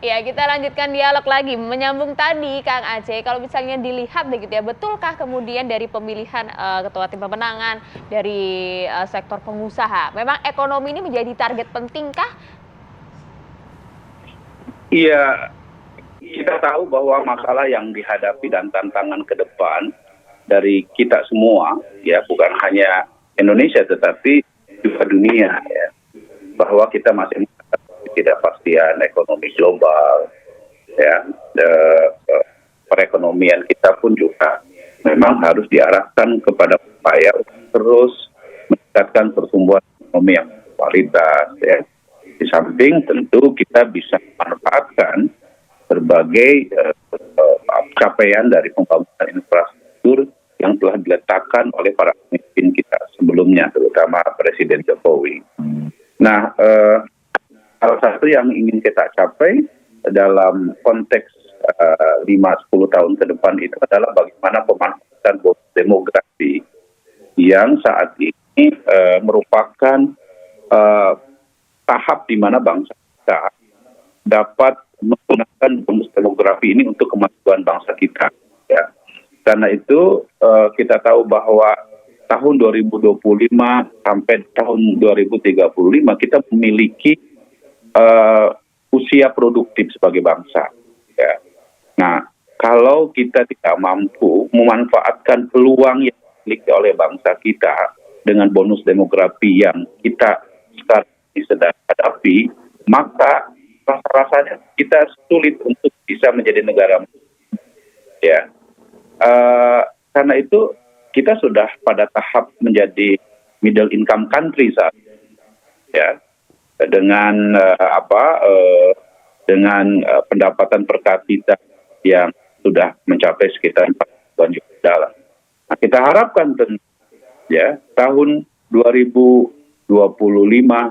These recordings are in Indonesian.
Ya, kita lanjutkan dialog lagi. Menyambung tadi, Kang Aceh, kalau misalnya dilihat begitu ya, betulkah kemudian dari pemilihan ketua tim pemenangan dari sektor pengusaha, memang ekonomi ini menjadi target pentingkah? Iya, kita tahu bahwa masalah yang dihadapi dan tantangan ke depan dari kita semua, ya bukan hanya Indonesia tetapi juga dunia, ya, bahwa kita masih menghadapi ketidakpastian ekonomi global, ya, perekonomian kita pun juga memang harus diarahkan kepada upaya untuk terus meningkatkan pertumbuhan ekonomi yang berkualitas, ya. Di samping tentu kita bisa memanfaatkan berbagai capaian dari pembangunan infrastruktur yang telah diletakkan oleh para pemimpin kita sebelumnya, terutama Presiden Jokowi. Nah, salah satu yang ingin kita capai dalam konteks 5-10 tahun ke depan itu adalah bagaimana pemanfaatan bonus demografi yang saat ini merupakan tahap di mana bangsa kita dapat menggunakan bonus demografi ini untuk kemajuan bangsa kita. Ya. Karena itu kita tahu bahwa tahun 2025 sampai tahun 2035 kita memiliki usia produktif sebagai bangsa. Ya. Nah, kalau kita tidak mampu memanfaatkan peluang yang dimiliki oleh bangsa kita dengan bonus demografi yang kita sekarang sedang hadapi, maka rasa-rasanya kita sulit untuk bisa menjadi negara maju. Ya. Karena itu kita sudah pada tahap menjadi middle income country saat ini, ya, dengan pendapatan per kapita yang sudah mencapai sekitar 40 juta dolar. Nah, kita harapkan ya tahun 2025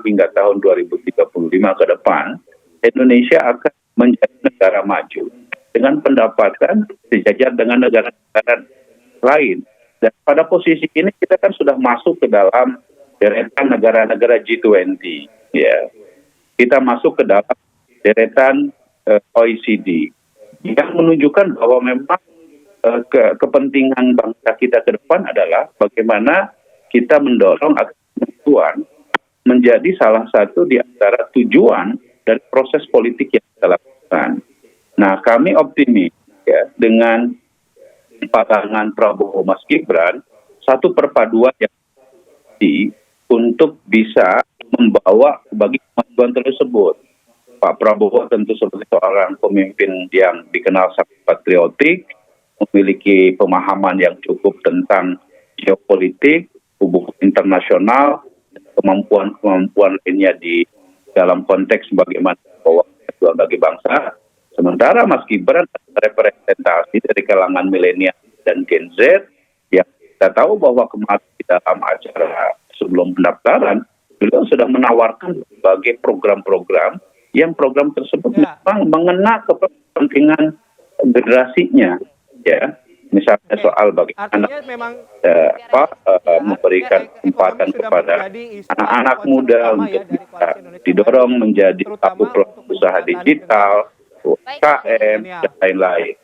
hingga tahun 2035 ke depan Indonesia akan menjadi negara maju dengan pendapatan sejajar dengan negara-negara lain. Dan pada posisi ini kita kan sudah masuk ke dalam deretan negara-negara G20. Ya. Kita masuk ke dalam deretan OECD yang menunjukkan bahwa memang kepentingan bangsa kita ke depan adalah bagaimana kita mendorong agar kemajuan menjadi salah satu di antara tujuan dari proses politik yang kita lakukan. Nah, kami optimis ya dengan pasangan Prabowo Mas Gibran, satu perpaduan yang untuk bisa membawa bagi kemajuan tersebut. Pak Prabowo tentu sebagai seorang pemimpin yang dikenal sangat patriotik, memiliki pemahaman yang cukup tentang geopolitik, hubungan internasional, kemampuan lainnya di dalam konteks bagaimana membawa kemajuan bagi bangsa. Sementara Mas Gibran representasi dari kalangan milenial dan Gen Z yang kita tahu bahwa kemarin di dalam acara sebelum pendaftaran, beliau sudah menawarkan berbagai program-program yang program tersebut memang mengena kepentingan generasinya, ya. Misalnya soal bagaimana memberikan kesempatan kepada anak-anak muda untuk bisa didorong menjadi pelaku usaha digital, UMKM, dan lain-lain.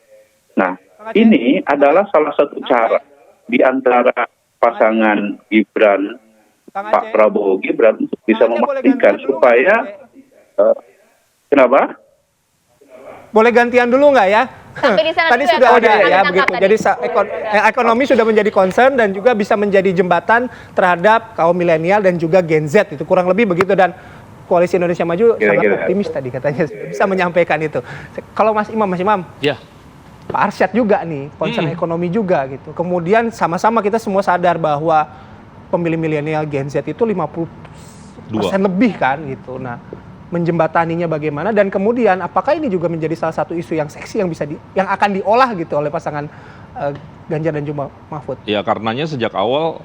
Nah, ini adalah salah satu cara di antara pasangan Gibran, Pak Prabowo Gibran untuk bisa memastikan supaya kenapa? Boleh gantian dulu nggak ya? Sampai di sana tadi dulu sudah ada ya begitu. tadi. Jadi ekonomi sudah menjadi concern dan juga bisa menjadi jembatan terhadap kaum milenial dan juga Gen Z, itu kurang lebih begitu. Dan Koalisi Indonesia Maju sangat optimis tadi katanya bisa menyampaikan itu. Kalau Mas Imam, ya. Pak Arsyad juga nih, concern ekonomi juga gitu. Kemudian sama-sama kita semua sadar bahwa pemilih milenial Gen Z itu 50% lebih kan gitu. Nah, menjembataninya bagaimana dan kemudian apakah ini juga menjadi salah satu isu yang seksi yang bisa yang akan diolah gitu oleh pasangan Ganjar dan juga Mahfud? Ya, karenanya sejak awal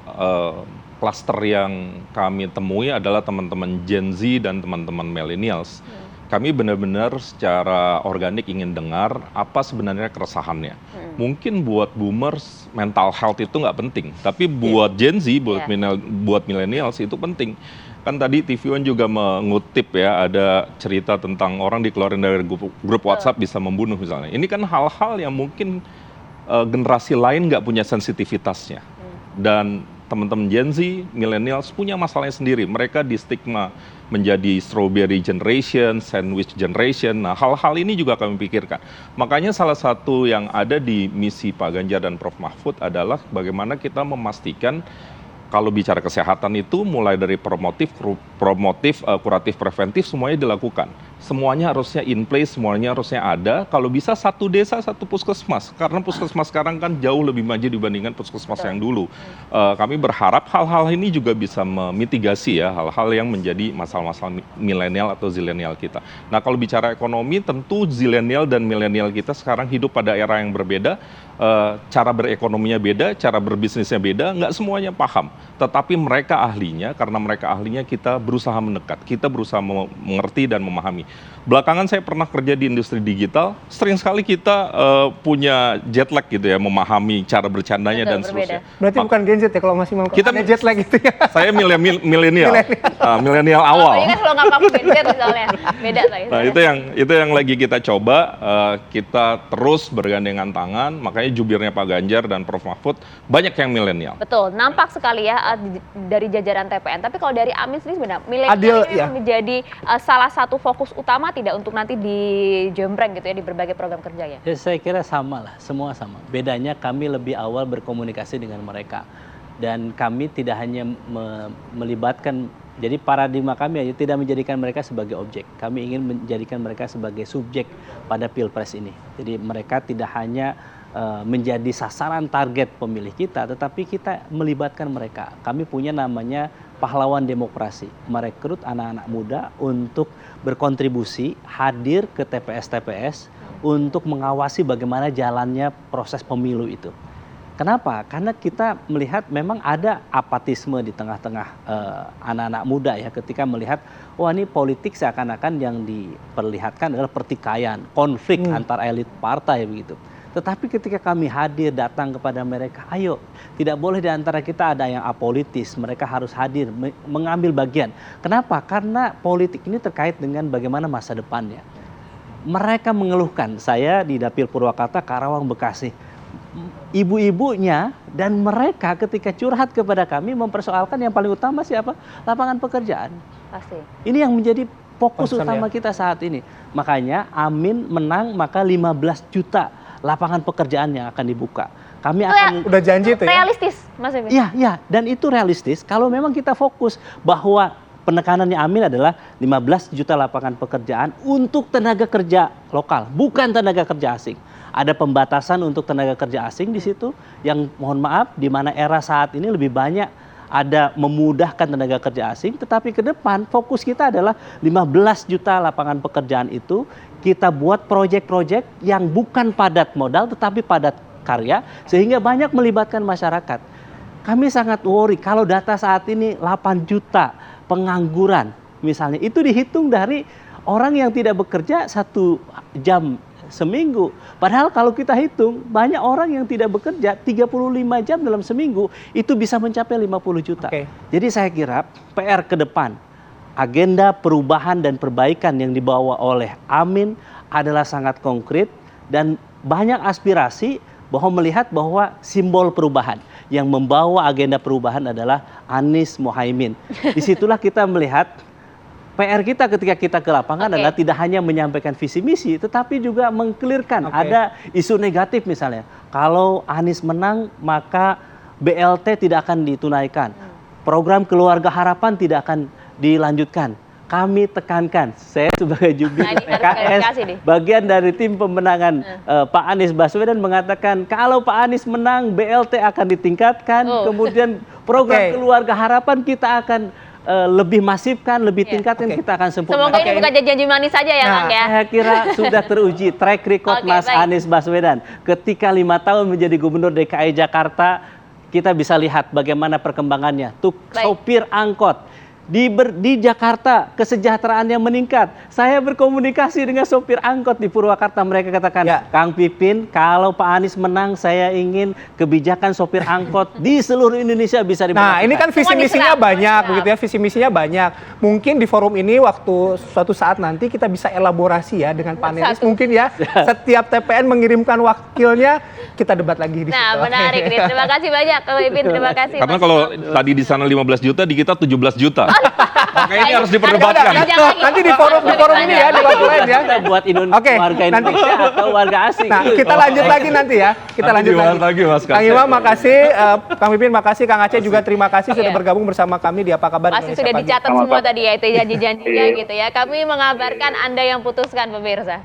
klaster yang kami temui adalah teman-teman Gen Z dan teman-teman millennials. Kami benar-benar secara organik ingin dengar apa sebenarnya keresahannya. Mungkin buat boomers mental health itu nggak penting, tapi buat Gen Z, buat millennials itu penting. Kan tadi TV One juga mengutip ya, ada cerita tentang orang dikeluarin dari grup WhatsApp bisa membunuh misalnya. Ini kan hal-hal yang mungkin generasi lain nggak punya sensitivitasnya. Dan teman-teman Gen Z, millennials punya masalahnya sendiri. Mereka di stigma menjadi strawberry generation, sandwich generation. Nah, hal-hal ini juga kami pikirkan. Makanya salah satu yang ada di misi Pak Ganjar dan Prof. Mahfud adalah bagaimana kita memastikan kalau bicara kesehatan itu mulai dari promotif, kuratif, preventif semuanya dilakukan. Semuanya harusnya in place, semuanya harusnya ada. Kalau bisa satu desa, satu puskesmas. Karena puskesmas sekarang kan jauh lebih maju dibandingkan puskesmas yang dulu. Kami berharap hal-hal ini juga bisa memitigasi ya hal-hal yang menjadi masalah-masalah milenial atau zilenial kita. Nah, kalau bicara ekonomi, tentu zilenial dan milenial kita sekarang hidup pada era yang berbeda. Cara berekonominya beda, cara berbisnisnya beda, nggak semuanya paham. Tetapi mereka ahlinya, karena mereka ahlinya kita berusaha mendekat, kita berusaha mengerti dan memahami. Belakangan saya pernah kerja di industri digital, sering sekali kita punya jet lag gitu ya, memahami cara bercandanya dan seterusnya. Berarti bukan Gen Z ya kalau masih mau kita ada jet lag gitu ya? Saya milenial, milenial awal. Ini kan kalau nggak pakai Gen Z misalnya, beda lah. Nah, itu yang lagi kita coba, kita terus bergandengan tangan, makanya jubirnya Pak Ganjar dan Prof. Mahfud banyak yang milenial. Betul, nampak sekali ya dari jajaran TPN. Tapi kalau dari Amin sendiri sebenarnya milenial ini menjadi salah satu fokus utama tidak untuk nanti dijembreng gitu ya di berbagai program kerja ya? Ya saya kira sama lah, semua sama. Bedanya kami lebih awal berkomunikasi dengan mereka. Dan kami tidak hanya melibatkan, jadi paradigma kami aja tidak menjadikan mereka sebagai objek. Kami ingin menjadikan mereka sebagai subjek pada Pilpres ini. Jadi mereka tidak hanya menjadi sasaran target pemilih kita, tetapi kita melibatkan mereka. Kami punya namanya pahlawan demokrasi, merekrut anak-anak muda untuk berkontribusi, hadir ke TPS-TPS untuk mengawasi bagaimana jalannya proses pemilu itu. Kenapa? Karena kita melihat memang ada apatisme di tengah-tengah anak-anak muda ya, ketika melihat, wah ini politik seakan-akan yang diperlihatkan adalah pertikaian, konflik antar elit partai begitu. Tetapi ketika kami hadir datang kepada mereka, ayo, tidak boleh di antara kita ada yang apolitis, mereka harus hadir, mengambil bagian. Kenapa? Karena politik ini terkait dengan bagaimana masa depannya. Mereka mengeluhkan, saya di Dapil Purwakarta, Karawang, Bekasi, ibu-ibunya dan mereka ketika curhat kepada kami mempersoalkan yang paling utama siapa? Lapangan pekerjaan. Pasti. Ini yang menjadi fokus utama kita saat ini. Makanya Amin menang, maka 15 juta lapangan pekerjaan yang akan dibuka. Kami akan udah janji itu ya. Realistis, Mas Emin. Iya, dan itu realistis kalau memang kita fokus bahwa penekanannya Amin adalah 15 juta lapangan pekerjaan untuk tenaga kerja lokal, bukan tenaga kerja asing. Ada pembatasan untuk tenaga kerja asing di situ yang mohon maaf di mana era saat ini lebih banyak ada memudahkan tenaga kerja asing, tetapi ke depan fokus kita adalah 15 juta lapangan pekerjaan itu kita buat proyek-proyek yang bukan padat modal tetapi padat karya sehingga banyak melibatkan masyarakat. Kami sangat worry kalau data saat ini 8 juta pengangguran misalnya itu dihitung dari orang yang tidak bekerja 1 jam seminggu. Padahal kalau kita hitung banyak orang yang tidak bekerja 35 jam dalam seminggu itu bisa mencapai 50 juta. Jadi saya kira PR ke depan agenda perubahan dan perbaikan yang dibawa oleh Amin adalah sangat konkret dan banyak aspirasi bahwa melihat bahwa simbol perubahan yang membawa agenda perubahan adalah Anies Mohaimin. Disitulah kita melihat PR kita ketika kita ke lapangan adalah tidak hanya menyampaikan visi misi, tetapi juga mengklirkan ada isu negatif misalnya. Kalau Anies menang maka BLT tidak akan ditunaikan, program keluarga harapan tidak akan dilanjutkan. Kami tekankan, saya sebagai jubir PKS, bagian dari tim pemenangan Pak Anies Baswedan mengatakan kalau Pak Anies menang BLT akan ditingkatkan, kemudian program keluarga harapan kita akan lebih masifkan, lebih tingkatkan, kita akan sempurnakan. Semoga ini bukan janji manis saja ya, Kang ya. Saya kira sudah teruji track record Mas Anies Baswedan. Ketika 5 tahun menjadi Gubernur DKI Jakarta, kita bisa lihat bagaimana perkembangannya. Sopir angkot Di Jakarta kesejahteraannya meningkat. Saya berkomunikasi dengan sopir angkot di Purwakarta, mereka katakan, Ya. Kang Pipin, kalau Pak Anies menang, saya ingin kebijakan sopir angkot di seluruh Indonesia bisa diberlakukan. Nah, ini kan visi Semua misinya diserap, banyak, diserap. begitu ya, visi misinya banyak. Mungkin di forum ini waktu suatu saat nanti kita bisa elaborasi ya dengan panelis. Satu. Mungkin ya, setiap TPN mengirimkan wakilnya, kita debat lagi di Nah, situ. menarik nih. Terima kasih banyak Kang Pipin, terima kasih. Karena Mas kalau Imam. tadi di sana 15 juta, di kita 17 juta. Makanya ini harus Udah, diperdebatkan. nanti di forum ini ya, di waktu lain ya. Kita buat Oke, warga nanti- Indonesia atau warga asing. Nah, kita lanjut lagi nanti ya. Kita Nanti lanjut dibahas lagi. lagi, Mas Kang Kasep. Imam makasih, Kang Pipin makasih, Kang Aceh juga terima kasih sudah Iya. bergabung bersama kami di Apa Kabar Pasti Indonesia sudah Pagi. dicatat Sama-sama. semua tadi ya, itu janji-janjinya Iya. gitu ya. Kami mengabarkan Anda yang putuskan pemirsa.